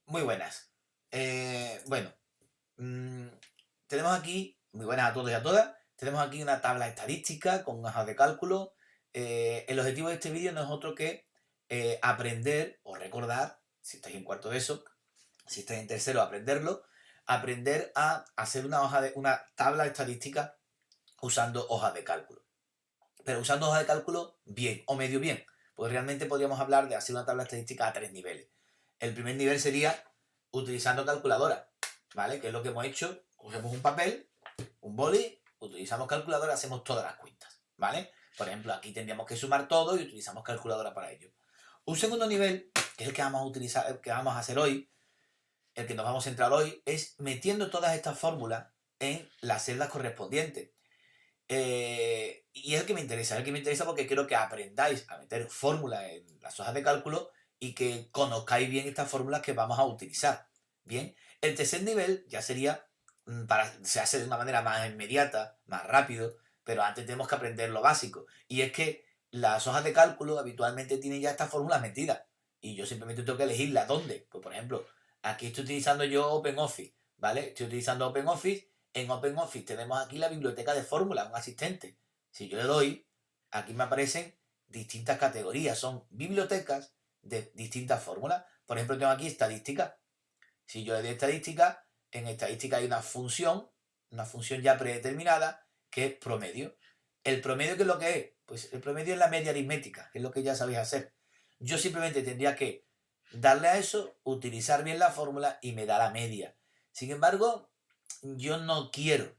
Muy buenas. Bueno, mm, tenemos aquí, muy buenas a todos y a todas, tenemos aquí una tabla estadística con hojas de cálculo. El objetivo de este vídeo no es otro que aprender o recordar, si estáis en cuarto de eso, si estáis en tercero, aprenderlo, aprender a hacer una tabla estadística usando hojas de cálculo. Pero usando hojas de cálculo bien o medio bien, pues realmente podríamos hablar de hacer una tabla estadística a tres niveles. El primer nivel sería utilizando calculadora, ¿vale? Que es lo que hemos hecho. Cogemos un papel, un boli, utilizamos calculadora, hacemos todas las cuentas, ¿vale? Por ejemplo, aquí tendríamos que sumar todo y utilizamos calculadora para ello. Un segundo nivel, que es el que vamos a utilizar, el que vamos a hacer hoy, el que nos vamos a centrar hoy, es metiendo todas estas fórmulas en las celdas correspondientes. Y es el que me interesa porque quiero que aprendáis a meter fórmulas en las hojas de cálculo y que conozcáis bien estas fórmulas que vamos a utilizar. Bien, el tercer nivel ya sería se hace de una manera más inmediata, más rápido, pero antes tenemos que aprender lo básico. Y es que las hojas de cálculo habitualmente tienen ya estas fórmulas metidas. Y yo simplemente tengo que elegirlas dónde. Pues por ejemplo, aquí estoy utilizando yo OpenOffice, ¿vale? Estoy utilizando OpenOffice. En OpenOffice tenemos aquí la biblioteca de fórmulas, un asistente. Si yo le doy, aquí me aparecen distintas categorías, son bibliotecas de distintas fórmulas. Por ejemplo, tengo aquí estadística. Si yo le doy estadística, en estadística hay una función ya predeterminada, que es promedio. ¿El promedio qué es lo que es? Pues el promedio es la media aritmética, que es lo que ya sabéis hacer. Yo simplemente tendría que darle a eso, utilizar bien la fórmula y me da la media. Sin embargo, yo no quiero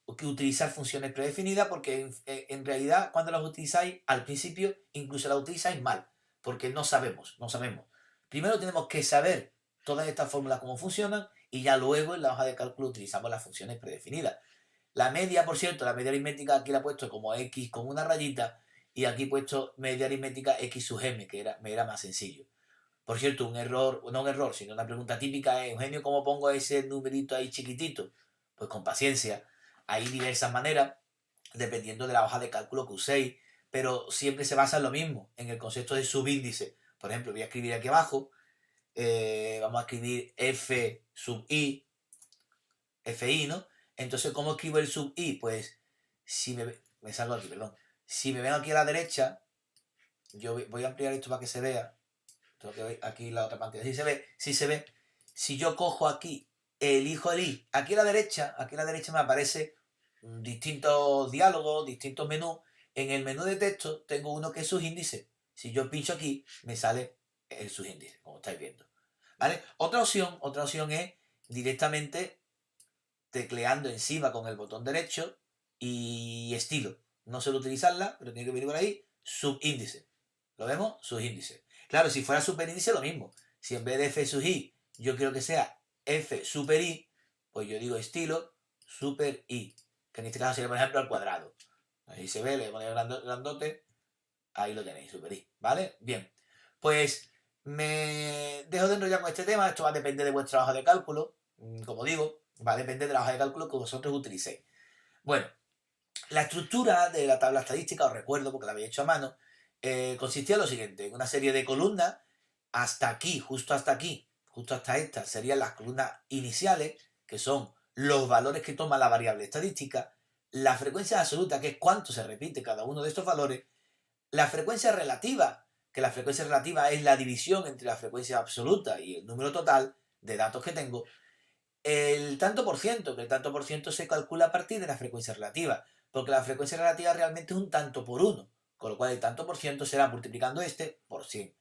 utilizar funciones predefinidas porque en realidad cuando las utilizáis al principio incluso las utilizáis mal, porque no sabemos. Primero tenemos que saber todas estas fórmulas cómo funcionan y ya luego en la hoja de cálculo utilizamos las funciones predefinidas. La media, por cierto, la media aritmética aquí la he puesto como x con una rayita y aquí he puesto media aritmética x sub m, que me era más sencillo. Por cierto, un error, no un error, sino una pregunta típica es, Eugenio, ¿cómo pongo ese numerito ahí chiquitito? Pues con paciencia. Hay diversas maneras, dependiendo de la hoja de cálculo que uséis, pero siempre se basa en lo mismo, en el concepto de subíndice. Por ejemplo, voy a escribir aquí abajo, vamos a escribir f sub i, fi, ¿no? Entonces, ¿cómo escribo el sub i? Pues, si me salgo aquí, perdón. Si me ven aquí a la derecha, yo voy a ampliar esto para que se vea. Tengo que ver aquí la otra pantalla. Si se ve. Si yo cojo aquí, elijo el i, aquí a la derecha me aparece distintos diálogos, distintos menús. En el menú de texto tengo uno que es subíndice. Si yo pincho aquí, me sale el subíndice, como estáis viendo. ¿Vale? Otra opción es directamente tecleando encima con el botón derecho y estilo. No suelo utilizarla, pero tiene que venir por ahí, subíndice. ¿Lo vemos? Subíndice. Claro, si fuera superíndice, lo mismo. Si en vez de f sub i yo quiero que sea f super i, pues yo digo estilo super i, que en este caso sería, por ejemplo, al cuadrado. Ahí se ve, le ponemos grandote, ahí lo tenéis, super i, ¿vale? Bien, pues me dejo de enrollar con este tema, esto va a depender de vuestra hoja de cálculo, como digo, va a depender de la hoja de cálculo que vosotros utilicéis. Bueno, la estructura de la tabla estadística, os recuerdo porque la había hecho a mano, consistía en lo siguiente, en una serie de columnas, hasta aquí, justo hasta estas, serían las columnas iniciales, que son los valores que toma la variable estadística, la frecuencia absoluta, que es cuánto se repite cada uno de estos valores, la frecuencia relativa, que la frecuencia relativa es la división entre la frecuencia absoluta y el número total de datos que tengo, el tanto por ciento, que el tanto por ciento se calcula a partir de la frecuencia relativa, porque la frecuencia relativa realmente es un tanto por uno, con lo cual el tanto por ciento será multiplicando este por 100.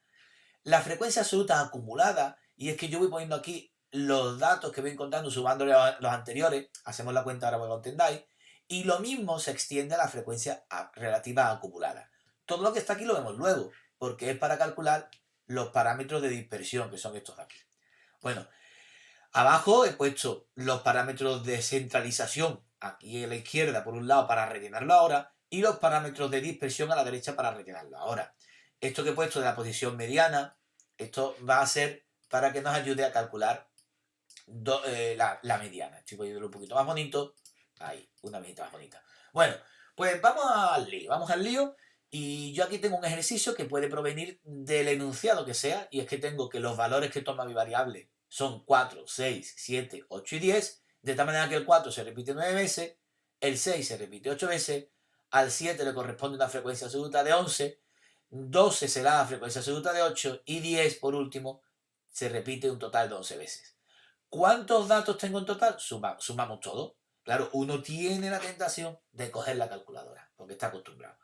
La frecuencia absoluta acumulada, y es que yo voy poniendo aquí los datos que voy encontrando, sumándole a los anteriores, hacemos la cuenta ahora para que lo entendáis, y lo mismo se extiende a la frecuencia relativa acumulada. Todo lo que está aquí lo vemos luego, porque es para calcular los parámetros de dispersión, que son estos de aquí. Bueno, abajo he puesto los parámetros de centralización, aquí a la izquierda por un lado para rellenarlo ahora, y los parámetros de dispersión a la derecha para rellenarlo ahora. Esto que he puesto de la posición mediana, esto va a ser para que nos ayude a calcular la mediana. Estoy poniéndolo un poquito más bonito. Ahí, una medita más bonita. Bueno, pues vamos al lío. Y yo aquí tengo un ejercicio que puede provenir del enunciado que sea, y es que tengo que los valores que toma mi variable son 4, 6, 7, 8 y 10, de tal manera que el 4 se repite 9 veces, el 6 se repite 8 veces, al 7 le corresponde una frecuencia absoluta de 11, 12 será la frecuencia absoluta de 8 y 10, por último, se repite un total de 11 veces. ¿Cuántos datos tengo en total? Sumamos todo. Claro, uno tiene la tentación de coger la calculadora, porque está acostumbrado.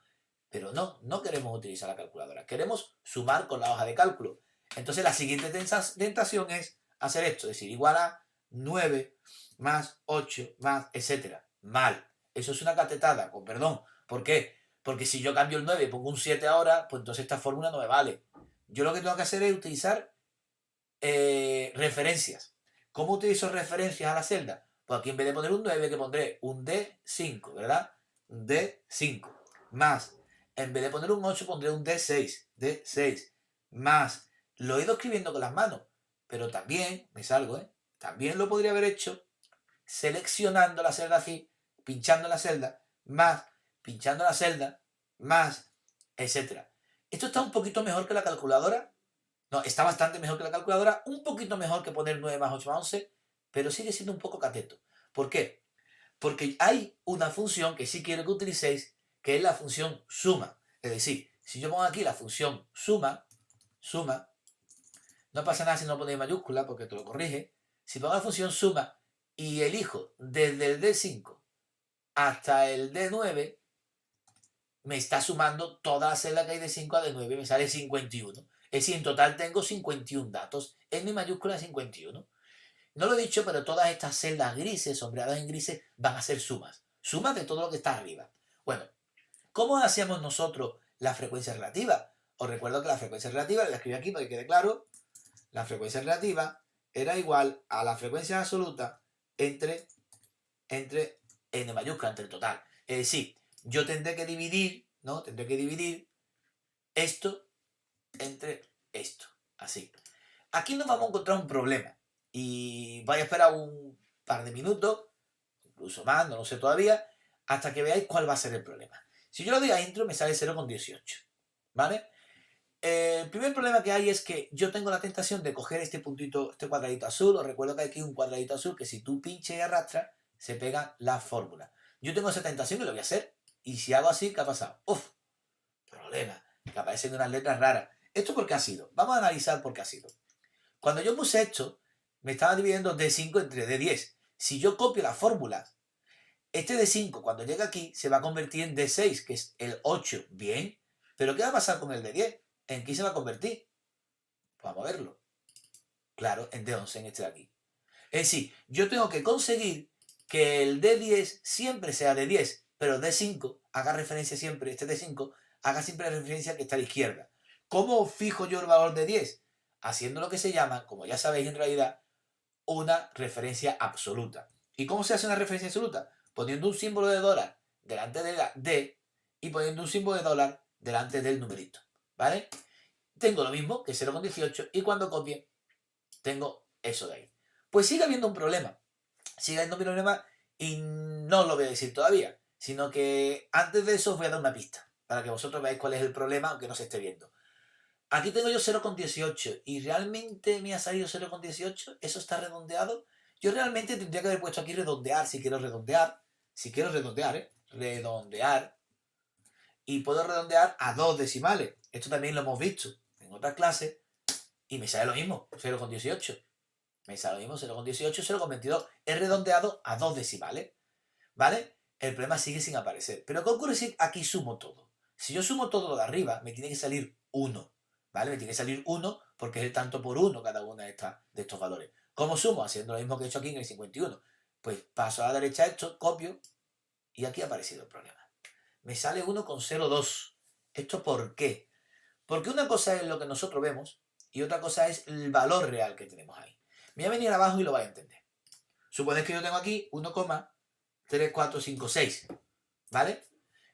Pero no queremos utilizar la calculadora, queremos sumar con la hoja de cálculo. Entonces la siguiente tentación es hacer esto, es decir, igual a 9 más 8 más, etcétera. Mal. Eso es una catetada, con perdón. ¿Por qué? Porque si yo cambio el 9 y pongo un 7 ahora, pues entonces esta fórmula no me vale. Yo lo que tengo que hacer es utilizar referencias. ¿Cómo utilizo referencias a la celda? Pues aquí en vez de poner un 9, que pondré un D5, ¿verdad? Un D5. Más, en vez de poner un 8, pondré un D6. D6. Más, lo he ido escribiendo con las manos. Pero también, me salgo, también lo podría haber hecho seleccionando la celda así, pinchando la celda, más, pinchando la celda, más, etcétera. Esto está un poquito mejor que la calculadora. No, está bastante mejor que la calculadora, un poquito mejor que poner 9 más 8 más 11, pero sigue siendo un poco cateto. ¿Por qué? Porque hay una función que sí quiero que utilicéis, que es la función suma. Es decir, si yo pongo aquí la función suma, no pasa nada si no ponéis mayúscula porque te lo corrige. Si pongo la función suma y elijo desde el D5 hasta el D9, me está sumando toda la celda que hay de 5 a D9, me sale 51. Es decir, en total tengo 51 datos. En mi mayúscula 51. No lo he dicho, pero todas estas celdas grises, sombreadas en grises, van a ser sumas. Sumas de todo lo que está arriba. Bueno, ¿cómo hacíamos nosotros la frecuencia relativa? Os recuerdo que la frecuencia relativa, la escribí aquí para que quede claro, la frecuencia relativa era igual a la frecuencia absoluta entre n mayúscula, entre el total. Es decir, yo tendré que dividir, ¿no? Tendré que dividir esto entre esto. Así. Aquí nos vamos a encontrar un problema. Y voy a esperar un par de minutos, incluso más, no lo sé todavía, hasta que veáis cuál va a ser el problema. Si yo lo doy a intro, me sale 0,18. ¿Vale? El primer problema que hay es que yo tengo la tentación de coger este puntito, este cuadradito azul. Os recuerdo que hay aquí un cuadradito azul que si tú pinches y arrastras, se pega la fórmula. Yo tengo esa tentación y lo voy a hacer. Y si hago así, ¿qué ha pasado? ¡Uf! Problema. Que aparecen unas letras raras. ¿Esto por qué ha sido? Vamos a analizar por qué ha sido. Cuando yo puse esto, me estaba dividiendo D5 entre D10. Si yo copio las fórmulas, este D5 cuando llega aquí se va a convertir en D6, que es el 8. Bien. ¿Pero qué va a pasar con el D10? ¿En qué se va a convertir? Pues vamos a verlo. Claro, en D11, en este de aquí. Es decir, yo tengo que conseguir que el D10 siempre sea D10, pero D5 haga referencia siempre, este D5 haga siempre referencia que está a la izquierda. ¿Cómo fijo yo el valor de 10? Haciendo lo que se llama, como ya sabéis en realidad, una referencia absoluta. ¿Y cómo se hace una referencia absoluta? Poniendo un símbolo de dólar delante de la D y poniendo un símbolo de dólar delante del numerito. ¿Vale? Tengo lo mismo que 0,18 y cuando copie tengo eso de ahí. Pues sigue habiendo un problema. Sigue habiendo un problema y no os lo voy a decir todavía, sino que antes de eso os voy a dar una pista para que vosotros veáis cuál es el problema aunque no se esté viendo. Aquí tengo yo 0,18 y realmente me ha salido 0,18. Eso está redondeado. Yo realmente tendría que haber puesto aquí redondear si quiero redondear. Si quiero redondear, redondear. Y puedo redondear a 2 decimales. Esto también lo hemos visto en otras clases y me sale lo mismo, 0,18. Me sale lo mismo, 0,18, 0,22. He redondeado a 2 decimales. ¿Vale? El problema sigue sin aparecer. Pero ¿qué ocurre si aquí sumo todo? Si yo sumo todo lo de arriba, me tiene que salir 1. ¿Vale? Me tiene que salir 1 porque es el tanto por 1 cada uno de estos valores. ¿Cómo sumo? Haciendo lo mismo que he hecho aquí en el 51. Pues paso a la derecha esto, copio y aquí ha aparecido el problema. Me sale 1,02. ¿Esto por qué? Porque una cosa es lo que nosotros vemos y otra cosa es el valor real que tenemos ahí. Me voy a venir abajo y lo vais a entender. Suponéis que yo tengo aquí 1,3456. ¿Vale?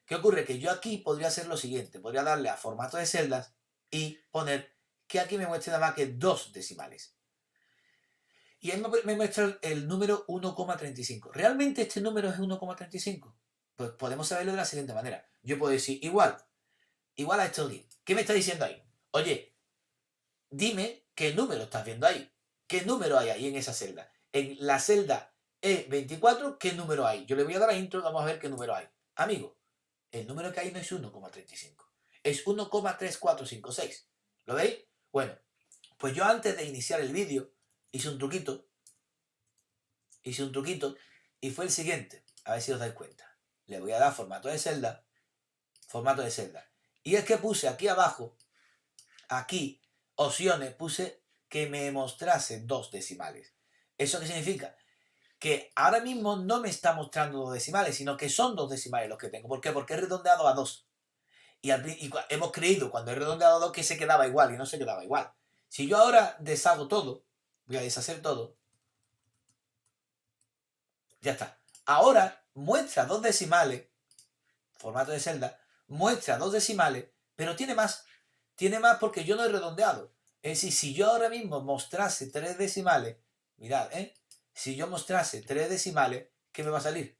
¿Qué ocurre? Que yo aquí podría hacer lo siguiente. Podría darle a formato de celdas y poner que aquí me muestre nada más que 2 decimales. Y ahí me muestra el número 1,35. ¿Realmente este número es 1,35? Pues podemos saberlo de la siguiente manera. Yo puedo decir igual igual a esto de aquí. ¿Qué me está diciendo ahí? Oye, dime qué número estás viendo ahí. ¿Qué número hay ahí en esa celda? En la celda E24, ¿qué número hay? Yo le voy a dar a intro y vamos a ver qué número hay. Amigo, el número que hay no es 1,35. Es 1,3456. ¿Lo veis? Bueno, pues yo antes de iniciar el vídeo hice un truquito. Y fue el siguiente. A ver si os dais cuenta. Le voy a dar formato de celda. Formato de celda. Y es que puse aquí abajo, aquí, opciones, puse que me mostrase 2 decimales. ¿Eso qué significa? Que ahora mismo no me está mostrando 2 decimales, sino que son 2 decimales los que tengo. ¿Por qué? Porque he redondeado a 2. Y hemos creído cuando he redondeado a 2 que se quedaba igual y no se quedaba igual. Si yo ahora deshago todo, voy a deshacer todo, ya está. Ahora muestra 2 decimales, formato de celda, muestra 2 decimales, pero tiene más. Tiene más porque yo no he redondeado. Es decir, si yo ahora mismo mostrase 3 decimales, mirad, si yo mostrase 3 decimales, ¿qué me va a salir?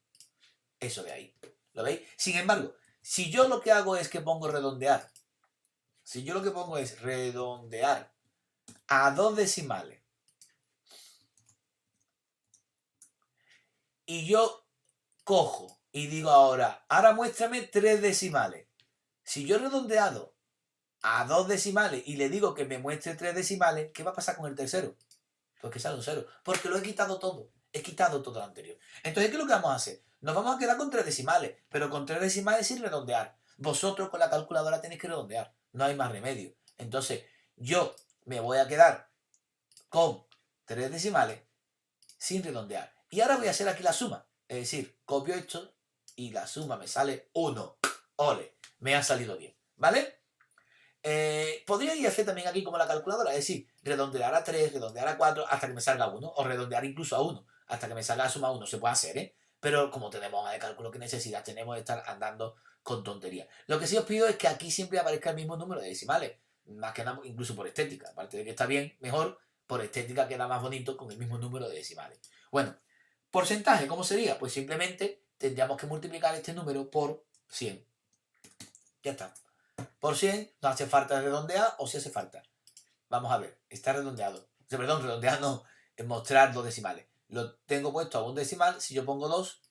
Eso de ahí. ¿Lo veis? Sin embargo, si yo lo que hago es que pongo redondear, si yo lo que pongo es redondear a 2 decimales, y yo cojo y digo ahora muéstrame 3 decimales. Si yo he redondeado a 2 decimales y le digo que me muestre 3 decimales, ¿qué va a pasar con el tercero? Pues que sale un 0, porque lo he quitado todo. He quitado todo lo anterior. Entonces, ¿qué es lo que vamos a hacer? Nos vamos a quedar con 3 decimales, pero con 3 decimales sin redondear. Vosotros con la calculadora tenéis que redondear. No hay más remedio. Entonces, yo me voy a quedar con 3 decimales sin redondear. Y ahora voy a hacer aquí la suma. Es decir, copio esto y la suma me sale 1. ¡Ole! Me ha salido bien. ¿Vale? Podría hacer también aquí como la calculadora, es decir, redondear a 3, redondear a 4 hasta que me salga 1, o redondear incluso a 1 hasta que me salga la suma 1, se puede hacer, pero como tenemos hoja de cálculo, ¿qué necesidad tenemos de estar andando con tonterías? Lo que sí os pido es que aquí siempre aparezca el mismo número de decimales, más que nada incluso por estética, aparte de que está bien, mejor, por estética queda más bonito con el mismo número de decimales. Bueno, porcentaje, ¿cómo sería? Pues simplemente tendríamos que multiplicar este número por 100. Ya está. Por 100 no hace falta redondear o si hace falta. Vamos a ver, está redondeado. Perdón, redondear no, es mostrar 2 decimales. Lo tengo puesto a un decimal, si yo pongo 2,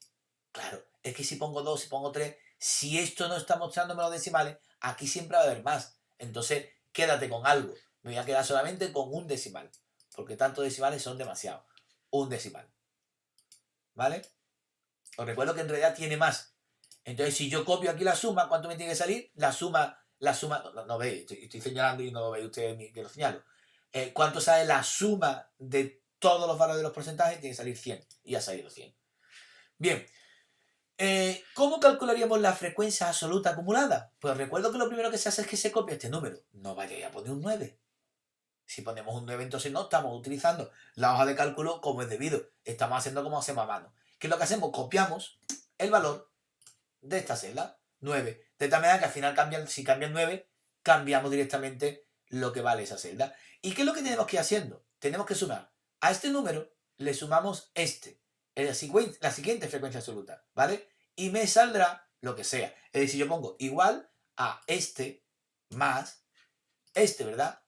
claro, es que si pongo 2, si pongo 3, si esto no está mostrándome los decimales, aquí siempre va a haber más. Entonces, quédate con algo. Me voy a quedar solamente con un decimal, porque tantos decimales son demasiados. Un decimal. ¿Vale? Os recuerdo que en realidad tiene más. Entonces, si yo copio aquí la suma, ¿cuánto me tiene que salir? La suma, no veis, estoy señalando y no lo veis ustedes que lo señalo. ¿Cuánto sale la suma de todos los valores de los porcentajes? Tiene que salir 100. Y ha salido 100. Bien. ¿Cómo calcularíamos la frecuencia absoluta acumulada? Pues recuerdo que lo primero que se hace es que se copia este número. No vayáis a poner un 9. Si ponemos un 9, entonces no estamos utilizando la hoja de cálculo como es debido. Estamos haciendo como hacemos a mano. ¿Qué es lo que hacemos? Copiamos el valor de esta celda, 9. De tal manera que al final si cambia el 9, cambiamos directamente lo que vale esa celda. ¿Y qué es lo que tenemos que ir haciendo? Tenemos que sumar. A este número le sumamos la siguiente frecuencia absoluta, ¿vale? Y me saldrá lo que sea. Es decir, yo pongo igual a este más este, ¿verdad?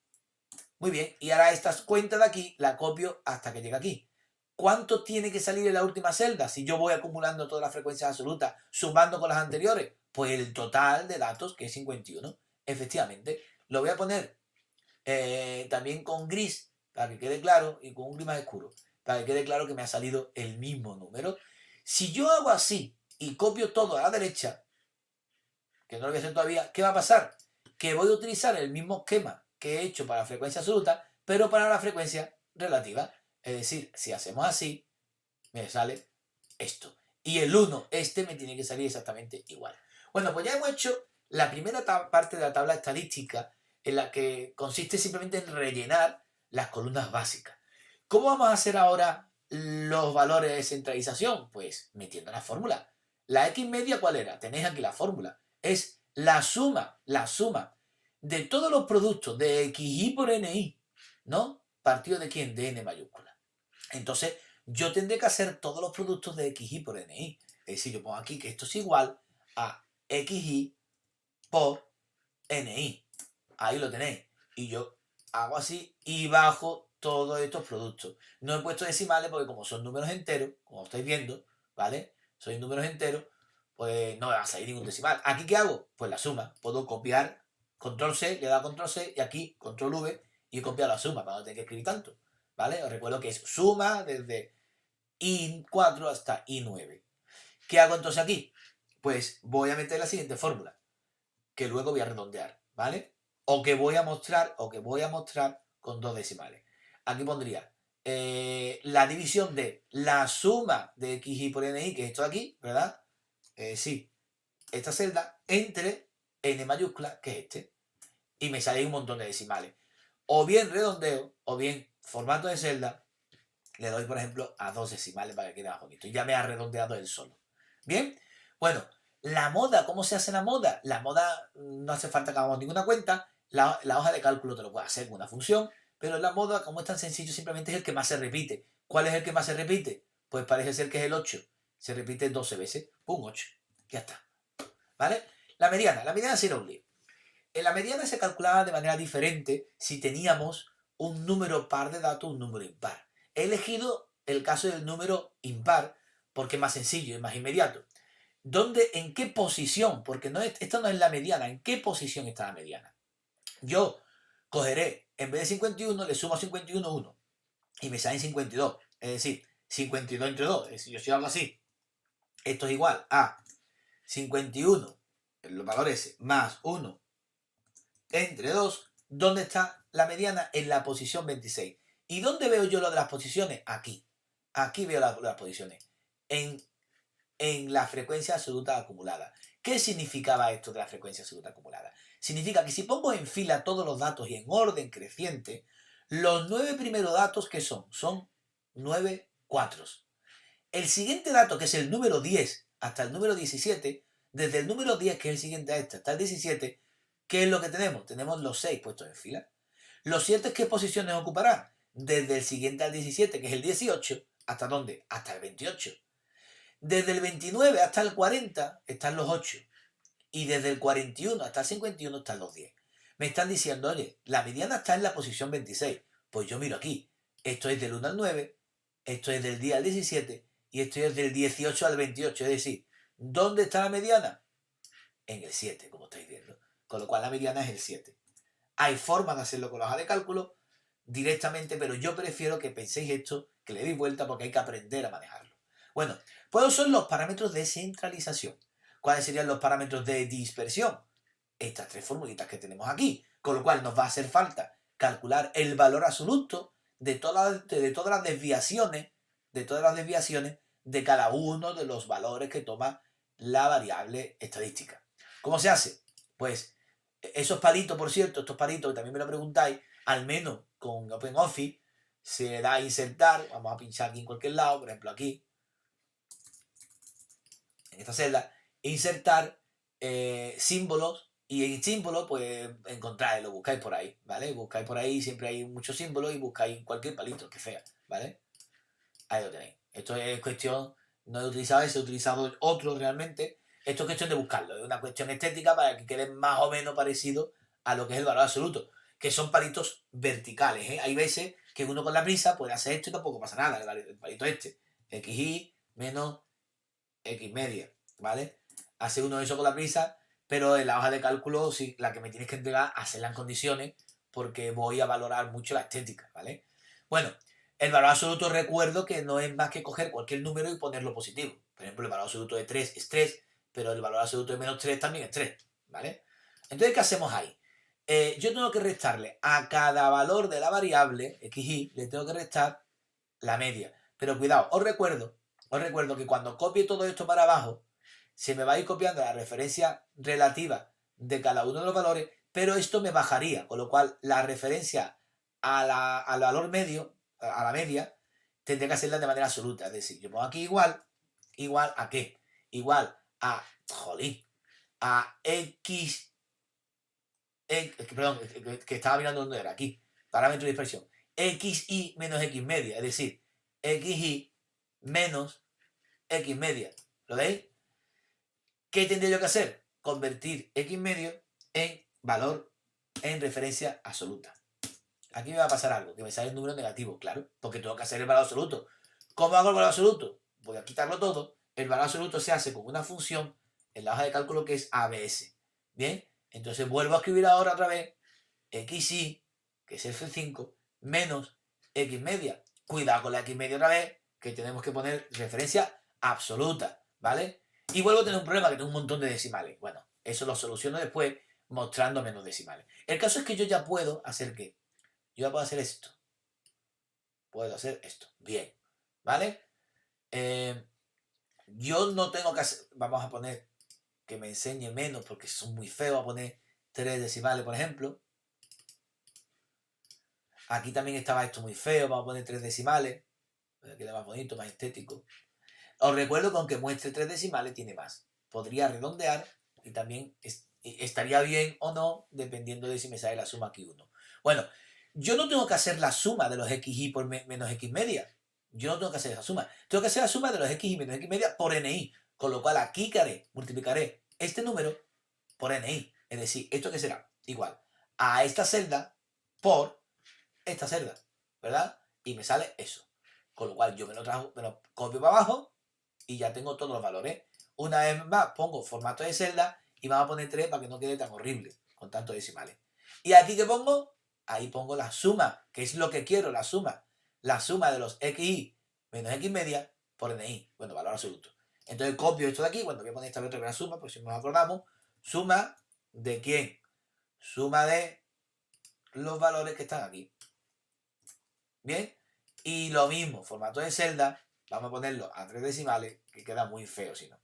Muy bien, y ahora esta cuenta de aquí la copio hasta que llegue aquí. ¿Cuánto tiene que salir en la última celda? Si yo voy acumulando todas las frecuencias absolutas, sumando con las anteriores, pues el total de datos, que es 51. Efectivamente, lo voy a poner también con gris, para que quede claro, y con un gris más oscuro, para que quede claro que me ha salido el mismo número. Si yo hago así y copio todo a la derecha, que no lo voy a hacer todavía, ¿qué va a pasar? Que voy a utilizar el mismo esquema que he hecho para la frecuencia absoluta, pero para la frecuencia relativa. Es decir, si hacemos así, me sale esto. Y el 1, me tiene que salir exactamente igual. Bueno, pues ya hemos hecho la primera parte de la tabla estadística, en la que consiste simplemente en rellenar las columnas básicas. ¿Cómo vamos a hacer ahora los valores de centralización? Pues metiendo la fórmula. La X media, ¿cuál era? Tenéis aquí la fórmula. Es la suma de todos los productos de XY por NI, ¿no? ¿Partido de quién? De N mayúscula. Entonces, yo tendré que hacer todos los productos de XY por NI. Es decir, yo pongo aquí que esto es igual a XY por NI. Ahí lo tenéis. Y yo hago así y bajo todos estos productos. No he puesto decimales porque como son números enteros, como estáis viendo, ¿vale? Son números enteros, pues no me va a salir ningún decimal. ¿Aquí qué hago? Pues la suma. Puedo copiar, control C, le da control C y aquí control V y he copiado la suma para no tener que escribir tanto. ¿Vale? Os recuerdo que es suma desde I4 hasta I9. ¿Qué hago entonces aquí? Pues voy a meter la siguiente fórmula, que luego voy a redondear, ¿vale? O que voy a mostrar con dos decimales. Aquí pondría la división de la suma de xi por ni, que es esto de aquí, ¿verdad? Sí, esta celda, entre n mayúscula, que es este. Y me sale un montón de decimales. O bien redondeo, o bien formato de celda, le doy, por ejemplo, a 2 decimales para que quede más bonito. Y ya me ha redondeado él solo. Bien, bueno, la moda, ¿cómo se hace la moda? La moda no hace falta que hagamos ninguna cuenta. La hoja de cálculo te lo puede hacer con una función, pero la moda, como es tan sencillo, simplemente es el que más se repite. ¿Cuál es el que más se repite? Pues parece ser que es el 8. Se repite 12 veces. ¡Pum! 8. Ya está. ¿Vale? La mediana sí era un lío. En la mediana se calculaba de manera diferente si teníamos un número par de datos, un número impar. He elegido el caso del número impar porque es más sencillo, es más inmediato. ¿En qué posición? Porque esto no es la mediana. ¿En qué posición está la mediana? Yo cogeré, en vez de 51, le sumo a 51 1 y me salen 52. Es decir, 52 entre 2. Es decir, yo si hago así, esto es igual a 51, el valor ese, más 1 entre 2, ¿dónde está la mediana? En la posición 26. ¿Y dónde veo yo lo de las posiciones? Aquí. Aquí veo las posiciones. En la frecuencia absoluta acumulada. ¿Qué significaba esto de la frecuencia absoluta acumulada? Significa que si pongo en fila todos los datos y en orden creciente, los 9 primeros datos, ¿qué son? Son 9 cuatros. El siguiente dato, que es el número 10 hasta el número 17, desde el número 10, que es el siguiente a este, hasta el 17, ¿qué es lo que tenemos? Tenemos los 6 puestos en fila. ¿Los 7 qué posiciones ocuparán? Desde el siguiente al 17, que es el 18, ¿hasta dónde? Hasta el 28. Desde el 29 hasta el 40 están los 8. Y desde el 41 hasta el 51 están los 10. Me están diciendo, oye, la mediana está en la posición 26. Pues yo miro aquí. Esto es del 1 al 9, esto es del 10 al 17 y esto es del 18 al 28. Es decir, ¿dónde está la mediana? En el 7, como estáis viendo. Con lo cual la mediana es el 7. Hay formas de hacerlo con la hoja de cálculo directamente, pero yo prefiero que penséis esto, que le deis vuelta porque hay que aprender a manejarlo. Bueno, ¿cuáles son los parámetros de centralización? ¿Cuáles serían los parámetros de dispersión? Estas tres formulitas que tenemos aquí, con lo cual nos va a hacer falta calcular el valor absoluto de todas las desviaciones, de cada uno de los valores que toma la variable estadística. ¿Cómo se hace? Pues esos palitos, por cierto, estos palitos que también me lo preguntáis, al menos con OpenOffice se da a insertar, vamos a pinchar aquí en cualquier lado, por ejemplo aquí, en esta celda, insertar símbolos, y en símbolos pues encontráis, lo buscáis por ahí, ¿vale? Buscáis por ahí, siempre hay muchos símbolos y buscáis cualquier palito que sea, ¿vale? Ahí lo tenéis. Esto es cuestión, no he utilizado ese, he utilizado otro realmente. Esto es cuestión de buscarlo, es una cuestión estética para que quede más o menos parecido a lo que es el valor absoluto, que son palitos verticales, ¿eh? Hay veces que uno con la prisa puede hacer esto y tampoco pasa nada, el palito este, xy menos x media, ¿vale? Hace uno eso con la prisa, pero en la hoja de cálculo, sí, la que me tienes que entregar, hacerla en condiciones, porque voy a valorar mucho la estética, ¿vale? Bueno, el valor absoluto recuerdo que no es más que coger cualquier número y ponerlo positivo. Por ejemplo, el valor absoluto de 3 es 3, pero el valor absoluto de menos 3 también es 3, ¿vale? Entonces, ¿qué hacemos ahí? Yo tengo que restarle a cada valor de la variable xy, le tengo que restar la media. Pero cuidado, os recuerdo que cuando copie todo esto para abajo, se me va a ir copiando la referencia relativa de cada uno de los valores, pero esto me bajaría, con lo cual la referencia al valor medio, a la media, tendría que hacerla de manera absoluta. Es decir, yo pongo aquí igual a qué? Igual a, jolín, a x, perdón, que estaba mirando dónde era, aquí, parámetro de dispersión, xy menos x media, es decir, xy menos x media. ¿Lo veis? ¿Qué tendría yo que hacer? Convertir x medio en valor en referencia absoluta. Aquí me va a pasar algo, que me sale el número negativo, claro, porque tengo que hacer el valor absoluto. ¿Cómo hago el valor absoluto? Voy a quitarlo todo. El valor absoluto se hace con una función en la hoja de cálculo que es ABS. Bien, entonces vuelvo a escribir ahora otra vez xy, que es F5, menos x media. Cuidado con la x media otra vez, que tenemos que poner referencia absoluta, ¿vale? Y vuelvo a tener un problema, que tengo un montón de decimales. Bueno, eso lo soluciono después mostrando menos decimales. El caso es que yo ya puedo hacer ¿qué? Yo ya puedo hacer esto. Puedo hacer esto. Bien, ¿vale? Yo no tengo que hacer... Vamos a poner que me enseñe menos porque son muy feos a poner 3 decimales, por ejemplo. Aquí también estaba esto muy feo, vamos a poner 3 decimales. Queda más bonito, más estético. Os recuerdo que aunque muestre 3 decimales, tiene más. Podría redondear y también estaría bien o no, dependiendo de si me sale la suma aquí 1. Bueno, yo no tengo que hacer la suma de los xy por menos x media. Yo no tengo que hacer esa suma. Tengo que hacer la suma de los xy menos x media por ni. Con lo cual aquí ¿qué haré? Multiplicaré este número por ni. Es decir, ¿esto qué será? Igual a esta celda por esta celda, ¿verdad? Y me sale eso. Con lo cual yo me lo copio para abajo y ya tengo todos los valores. Una vez más pongo formato de celda y vamos a poner 3 para que no quede tan horrible con tantos decimales. Y aquí que pongo, ahí pongo la suma, que es lo que quiero, la suma. La suma de los xy menos x media por ni, bueno, valor absoluto. Entonces copio esto de aquí, bueno, voy a poner esta otra vez suma, por si nos acordamos. Suma de quién? Suma de los valores que están aquí. Bien, y lo mismo, formato de celda, vamos a ponerlo a 3 decimales, que queda muy feo si no.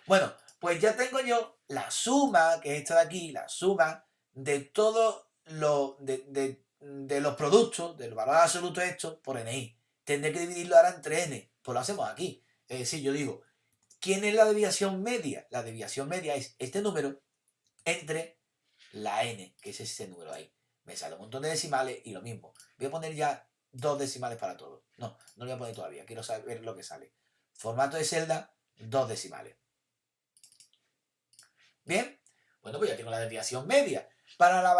Bueno, pues ya tengo yo la suma, que es esta de aquí, la suma de todos de los productos, del valor absoluto esto, por ni. Tendré que dividirlo ahora entre n, pues lo hacemos aquí. Es decir, yo digo, ¿quién es la desviación media? La desviación media es este número entre la n, que es este número ahí. Me sale un montón de decimales y lo mismo. Voy a poner ya 2 decimales para todo. No, no lo voy a poner todavía. Quiero saber lo que sale. Formato de celda, 2 decimales. Bien, bueno, pues ya tengo la desviación media. Para la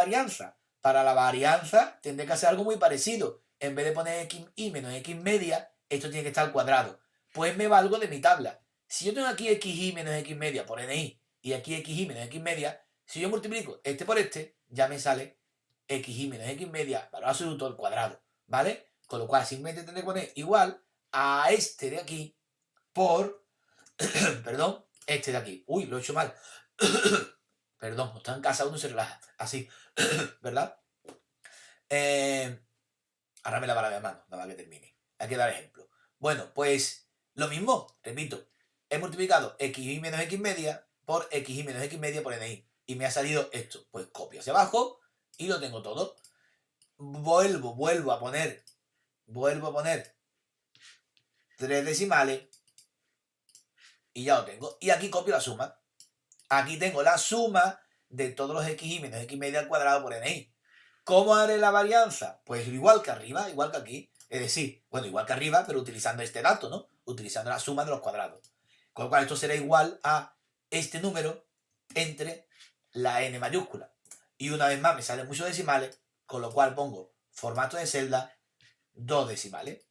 varianza tendré que hacer algo muy parecido. En vez de poner xy menos x media, esto tiene que estar al cuadrado. Pues me valgo de mi tabla. Si yo tengo aquí xy menos x media por ni y aquí xy menos x media, si yo multiplico este por este, ya me sale xy menos x media, valor absoluto al cuadrado, ¿vale? Con lo cual simplemente tendré que poner igual a este de aquí por, perdón, este de aquí. Uy, lo he hecho mal. Perdón, está en casa uno se relaja. Así, ¿verdad? Ahora me lavaré las manos, nada más que termine. Hay que dar ejemplo. Bueno, pues lo mismo, repito. He multiplicado xy menos x media por xy menos x media por ni. Y me ha salido esto. Pues copio hacia abajo y lo tengo todo. Vuelvo a poner 3 decimales y ya lo tengo. Y aquí copio la suma. Aquí tengo la suma de todos los xy menos x media al cuadrado por ni. ¿Cómo haré la varianza? Pues igual que arriba, igual que aquí. Es decir, bueno, igual que arriba, pero utilizando este dato, ¿no? Utilizando la suma de los cuadrados. Con lo cual esto será igual a este número entre la n mayúscula. Y una vez más me salen muchos decimales, con lo cual pongo formato de celda 2 decimales.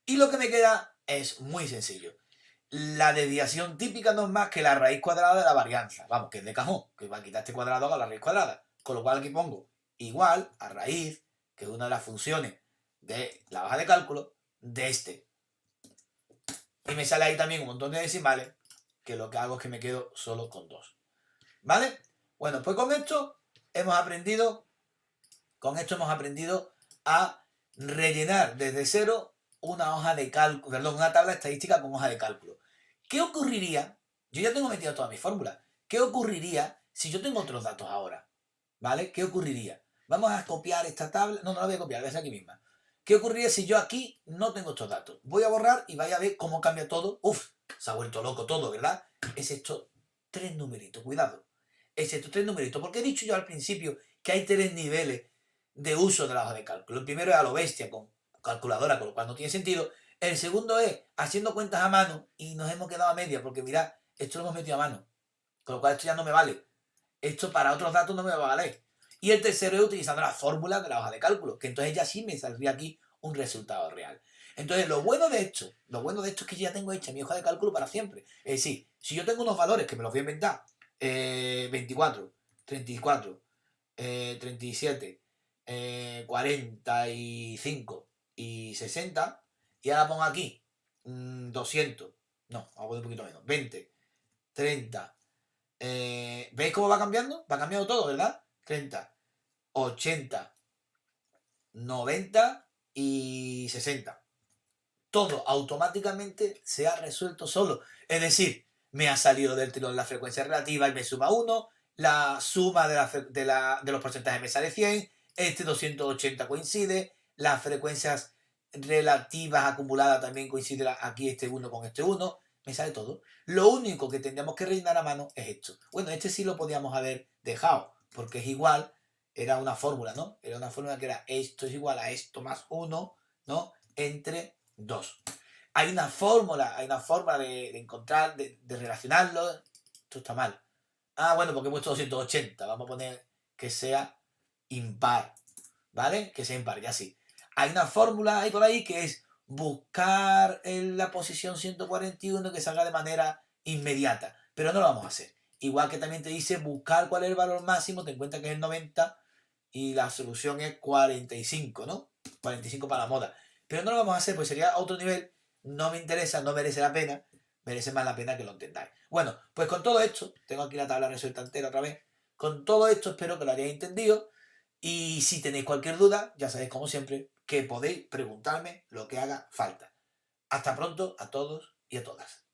Y lo que me queda es muy sencillo. La desviación típica no es más que la raíz cuadrada de la varianza. Vamos, que es de cajón, que va a quitar este cuadrado a la raíz cuadrada. Con lo cual aquí pongo igual a raíz, que es una de las funciones de la hoja de cálculo, de este. Y me sale ahí también un montón de decimales, que lo que hago es que me quedo solo con 2. ¿Vale? Bueno, pues con esto hemos aprendido a rellenar desde cero una hoja de cálculo, perdón, una tabla estadística con hoja de cálculo. ¿Qué ocurriría? Yo ya tengo metido todas mis fórmulas. ¿Qué ocurriría si yo tengo otros datos ahora? ¿Vale? ¿Qué ocurriría? Vamos a copiar esta tabla. No, no la voy a copiar, voy a hacer aquí misma. ¿Qué ocurriría si yo aquí no tengo estos datos? Voy a borrar y vaya a ver cómo cambia todo. Uf, se ha vuelto loco todo, ¿verdad? Es esto 3 numeritos, cuidado. Es estos 3 numeritos. Porque he dicho yo al principio que hay 3 niveles de uso de la hoja de cálculo. El primero es a lo bestia, con calculadora, con lo cual no tiene sentido. El segundo es haciendo cuentas a mano y nos hemos quedado a media, porque mirad, esto lo hemos metido a mano. Con lo cual esto ya no me vale. Esto para otros datos no me va a valer. Y el tercero es utilizando la fórmula de la hoja de cálculo, que entonces ya sí me saldría aquí un resultado real. Entonces, lo bueno de esto es que ya tengo hecha mi hoja de cálculo para siempre. Es decir, si yo tengo unos valores que me los voy a inventar, 24, 34, 37, 45 y 60, y ahora pongo aquí 200, no, vamos a poner un poquito menos, 20, 30, ¿veis cómo va cambiando? Va cambiando todo, ¿verdad? 30, 80, 90 y 60. Todo automáticamente se ha resuelto solo. Es decir, me ha salido del tirón la frecuencia relativa y me suma 1, la suma de los porcentajes me sale 100, este 280 coincide, las frecuencias relativas acumuladas también coinciden aquí este 1 con este 1, me sale todo. Lo único que tendríamos que rellenar a mano es esto. Bueno, este sí lo podíamos haber dejado, porque es igual, era una fórmula, ¿no? Era una fórmula que era esto es igual a esto más 1, ¿no? Entre 2. Hay una fórmula de encontrar, de relacionarlo. Esto está mal. Ah, bueno, porque he puesto 280. Vamos a poner que sea impar. ¿Vale? Que sea impar, ya sí. Hay una fórmula ahí por ahí que es buscar en la posición 141 que salga de manera inmediata. Pero no lo vamos a hacer. Igual que también te dice buscar cuál es el valor máximo, te encuentras que es el 90 y la solución es 45, ¿no? 45 para la moda. Pero no lo vamos a hacer, pues sería otro nivel. No me interesa, no merece la pena. Merece más la pena que lo entendáis. Bueno, pues con todo esto, tengo aquí la tabla resuelta entera otra vez. Con todo esto espero que lo hayáis entendido. Y si tenéis cualquier duda, ya sabéis como siempre que podéis preguntarme lo que haga falta. Hasta pronto a todos y a todas.